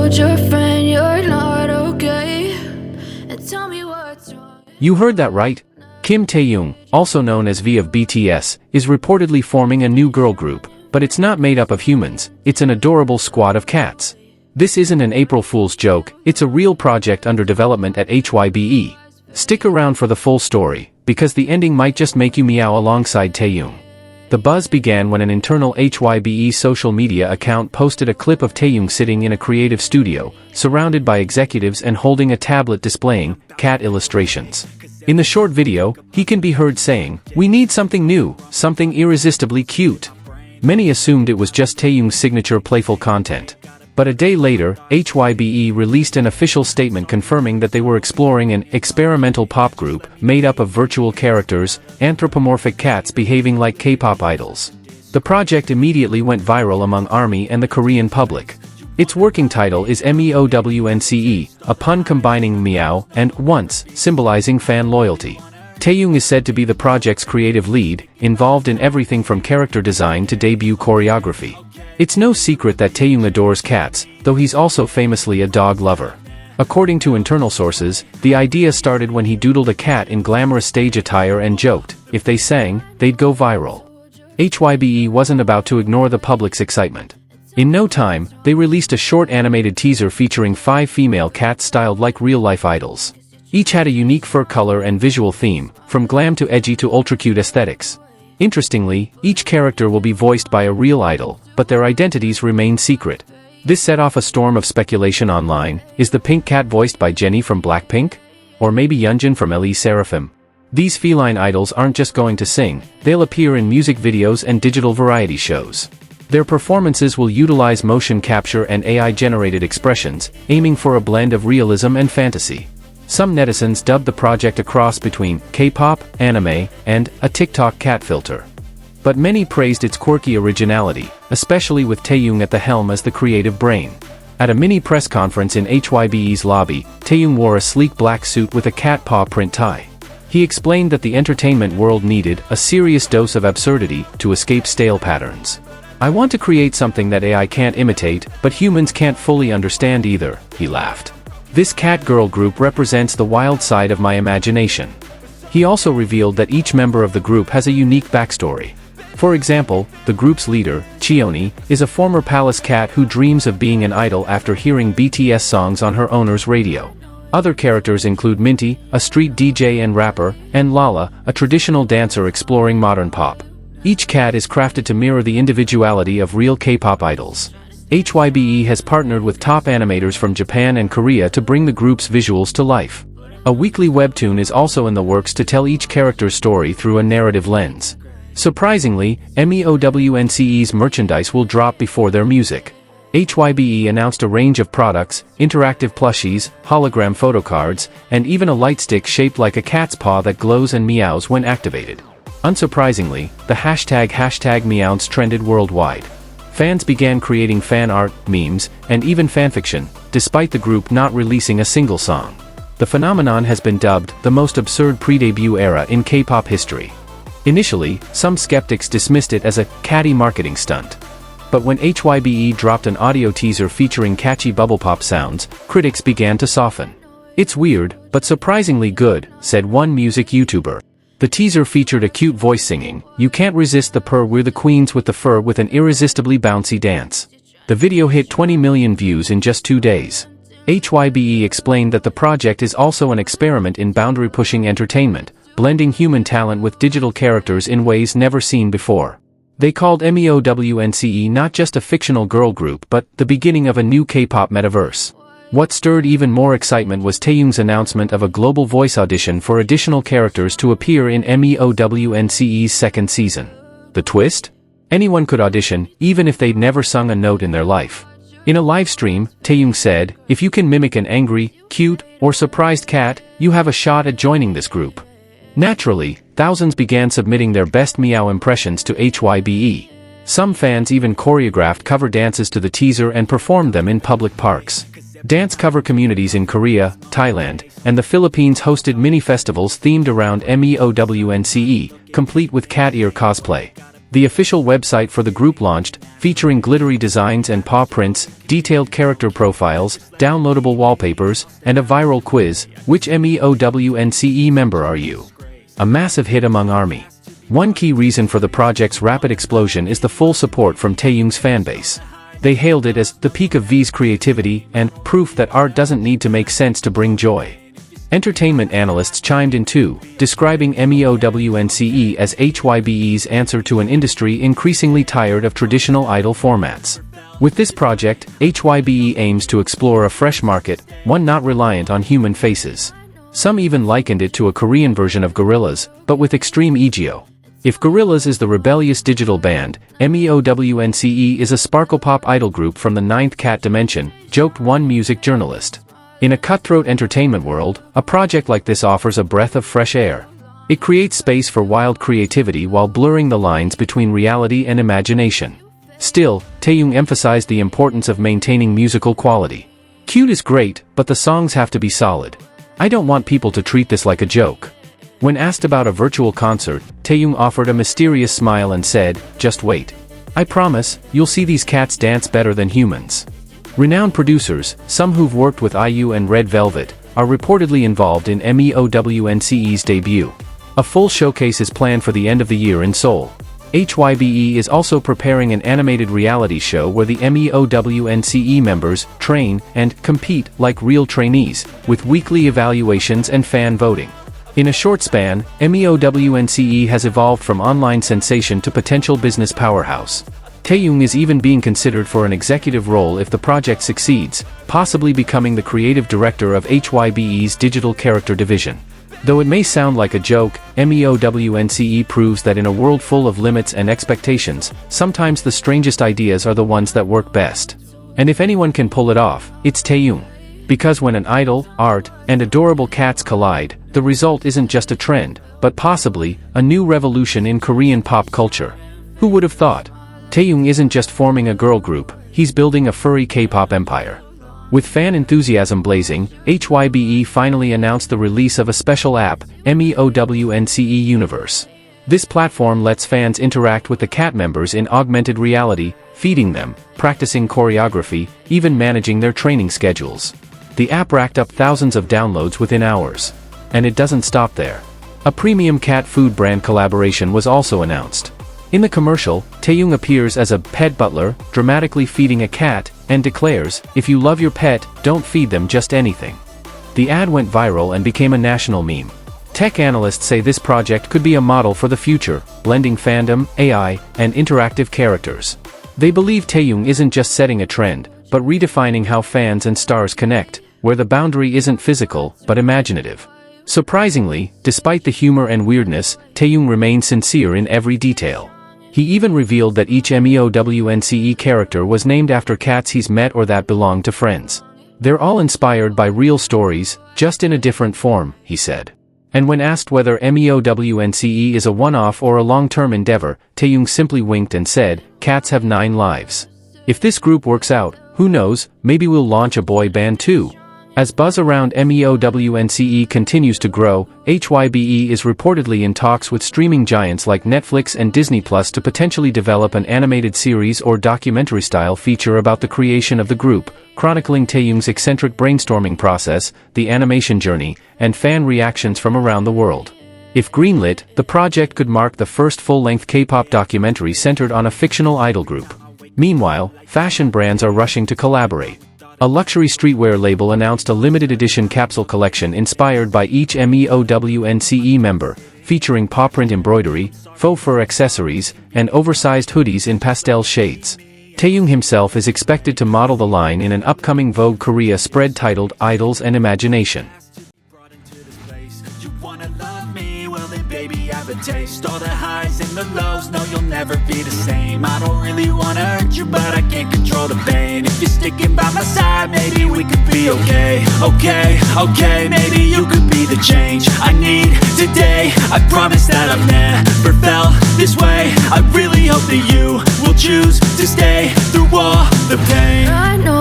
told your friend you're not okay, and tell me what's wrong. You heard that right. Kim Taehyung, also known as V of BTS, is reportedly forming a new girl group, but it's not made up of humans, it's an adorable squad of cats. This isn't an April Fool's joke, it's a real project under development at Hybe. Stick around for the full story, because the ending might just make you meow alongside Taehyung. The buzz began when an internal Hybe social media account posted a clip of Taehyung sitting in a creative studio, surrounded by executives and holding a tablet displaying cat illustrations. In the short video, he can be heard saying, "We need something new, something irresistibly cute." Many assumed it was just Taehyung's signature playful content. But a day later, Hybe released an official statement confirming that they were exploring an experimental pop group made up of virtual characters, anthropomorphic cats behaving like K-pop idols. The project immediately went viral among ARMY and the Korean public. Its working title is MEOWNCE, a pun combining meow and once, symbolizing fan loyalty. Taehyung is said to be the project's creative lead, involved in everything from character design to debut choreography. It's no secret that Taehyung adores cats, though he's also famously a dog lover. According to internal sources, the idea started when he doodled a cat in glamorous stage attire and joked, if they sang, they'd go viral. Hybe wasn't about to ignore the public's excitement. In no time, they released a short animated teaser featuring 5 female cats styled like real-life idols. Each had a unique fur color and visual theme, from glam to edgy to ultra-cute aesthetics. Interestingly, each character will be voiced by a real idol, but their identities remain secret. This set off a storm of speculation online. Is the pink cat voiced by Jennie from Blackpink? Or maybe Yeonjun from LE Seraphim? These feline idols aren't just going to sing, they'll appear in music videos and digital variety shows. Their performances will utilize motion capture and AI-generated expressions, aiming for a blend of realism and fantasy. Some netizens dubbed the project a cross between K-pop, anime, and a TikTok cat filter. But many praised its quirky originality, especially with Taehyung at the helm as the creative brain. At a mini press conference in Hybe's lobby, Taehyung wore a sleek black suit with a cat paw print tie. He explained that the entertainment world needed a serious dose of absurdity to escape stale patterns. "I want to create something that AI can't imitate, but humans can't fully understand either," he laughed. "This cat girl group represents the wild side of my imagination." He also revealed that each member of the group has a unique backstory. For example, the group's leader, Cheonhee, is a former palace cat who dreams of being an idol after hearing BTS songs on her owner's radio. Other characters include Minty, a street DJ and rapper, and Lala, a traditional dancer exploring modern pop. Each cat is crafted to mirror the individuality of real K-pop idols. Hybe has partnered with top animators from Japan and Korea to bring the group's visuals to life. A weekly webtoon is also in the works to tell each character's story through a narrative lens. Surprisingly, MEOWNCE's merchandise will drop before their music. Hybe announced a range of products, interactive plushies, hologram photocards, and even a light stick shaped like a cat's paw that glows and meows when activated. Unsurprisingly, the hashtag #meows trended worldwide. Fans began creating fan art, memes, and even fanfiction, despite the group not releasing a single song. The phenomenon has been dubbed the most absurd pre-debut era in K-pop history. Initially, some skeptics dismissed it as a catty marketing stunt. But when Hybe dropped an audio teaser featuring catchy bubble pop sounds, critics began to soften. "It's weird, but surprisingly good," said one music YouTuber. The teaser featured a cute voice singing, "You can't resist the purr, we're the queens with the fur," with an irresistibly bouncy dance. The video hit 20 million views in just 2 days. Hybe explained that the project is also an experiment in boundary-pushing entertainment, blending human talent with digital characters in ways never seen before. They called MEOWNCE not just a fictional girl group but the beginning of a new K-pop metaverse. What stirred even more excitement was Taehyung's announcement of a global voice audition for additional characters to appear in MEOWNCE's second season. The twist? Anyone could audition, even if they'd never sung a note in their life. In a live stream, Taehyung said, "If you can mimic an angry, cute, or surprised cat, you have a shot at joining this group." Naturally, thousands began submitting their best meow impressions to Hybe. Some fans even choreographed cover dances to the teaser and performed them in public parks. Dance cover communities in Korea, Thailand, and the Philippines hosted mini-festivals themed around MEOWNCE, complete with cat ear cosplay. The official website for the group launched, featuring glittery designs and paw prints, detailed character profiles, downloadable wallpapers, and a viral quiz. Which MEOWNCE member are you? A massive hit among ARMY. One key reason for the project's rapid explosion is the full support from Taeyoung's fanbase. They hailed it as the peak of V's creativity and proof that art doesn't need to make sense to bring joy. Entertainment analysts chimed in too, describing MEOWNCE as Hybe's answer to an industry increasingly tired of traditional idol formats. With this project, Hybe aims to explore a fresh market, one not reliant on human faces. Some even likened it to a Korean version of Gorillaz, but with extreme ego. If Gorillaz is the rebellious digital band, MEOWNCE is a sparkle-pop idol group from the ninth cat dimension, joked one music journalist. In a cutthroat entertainment world, a project like this offers a breath of fresh air. It creates space for wild creativity while blurring the lines between reality and imagination. Still, Taeyoung emphasized the importance of maintaining musical quality. Cute is great, but the songs have to be solid. I don't want people to treat this like a joke. When asked about a virtual concert, Taeyoung offered a mysterious smile and said, "Just wait. I promise, you'll see these cats dance better than humans." Renowned producers, some who've worked with IU and Red Velvet, are reportedly involved in MEOWNCE's debut. A full showcase is planned for the end of the year in Seoul. Hybe is also preparing an animated reality show where the MEOWNCE members train and compete like real trainees, with weekly evaluations and fan voting. In a short span, MEOWNCE has evolved from online sensation to potential business powerhouse. Taeyoung is even being considered for an executive role if the project succeeds, possibly becoming the creative director of Hybe's digital character division. Though it may sound like a joke, MEOWNCE proves that in a world full of limits and expectations, sometimes the strangest ideas are the ones that work best. And if anyone can pull it off, it's Taeyoung. Because when an idol, art, and adorable cats collide, the result isn't just a trend, but possibly a new revolution in Korean pop culture. Who would have thought? Taeyoung isn't just forming a girl group, he's building a furry K-pop empire. With fan enthusiasm blazing, Hybe finally announced the release of a special app, MEOWNCE Universe. This platform lets fans interact with the cat members in augmented reality, feeding them, practicing choreography, even managing their training schedules. The app racked up thousands of downloads within hours. And it doesn't stop there. A premium cat food brand collaboration was also announced. In the commercial, Taeyoung appears as a pet butler, dramatically feeding a cat, and declares, "If you love your pet, don't feed them just anything." The ad went viral and became a national meme. Tech analysts say this project could be a model for the future, blending fandom, AI, and interactive characters. They believe Taeyoung isn't just setting a trend, but redefining how fans and stars connect, where the boundary isn't physical, but imaginative. Surprisingly, despite the humor and weirdness, Taeyoung remains sincere in every detail. He even revealed that each MEOWNCE character was named after cats he's met or that belong to friends. "They're all inspired by real stories, just in a different form," he said. And when asked whether MEOWNCE is a one-off or a long-term endeavor, Taeyoung simply winked and said, "Cats have 9 lives. If this group works out, who knows, maybe we'll launch a boy band too." As buzz around MEOWNCE continues to grow, Hybe is reportedly in talks with streaming giants like Netflix and Disney Plus to potentially develop an animated series or documentary-style feature about the creation of the group, chronicling Taeyoung's eccentric brainstorming process, the animation journey, and fan reactions from around the world. If greenlit, the project could mark the first full-length K-pop documentary centered on a fictional idol group. Meanwhile, fashion brands are rushing to collaborate. A luxury streetwear label announced a limited edition capsule collection inspired by each MEOWNCE member, featuring paw print embroidery, faux fur accessories, and oversized hoodies in pastel shades. Taeyoung himself is expected to model the line in an upcoming Vogue Korea spread titled Idols and Imagination. Taste all the highs and the lows, no you'll never be the same. I don't really wanna hurt you, but I can't control the pain. If you're sticking by my side, maybe we could be okay. Okay, maybe you could be the change I need today. I promise that I've never felt this way. I really hope that you will choose to stay through all the pain. I know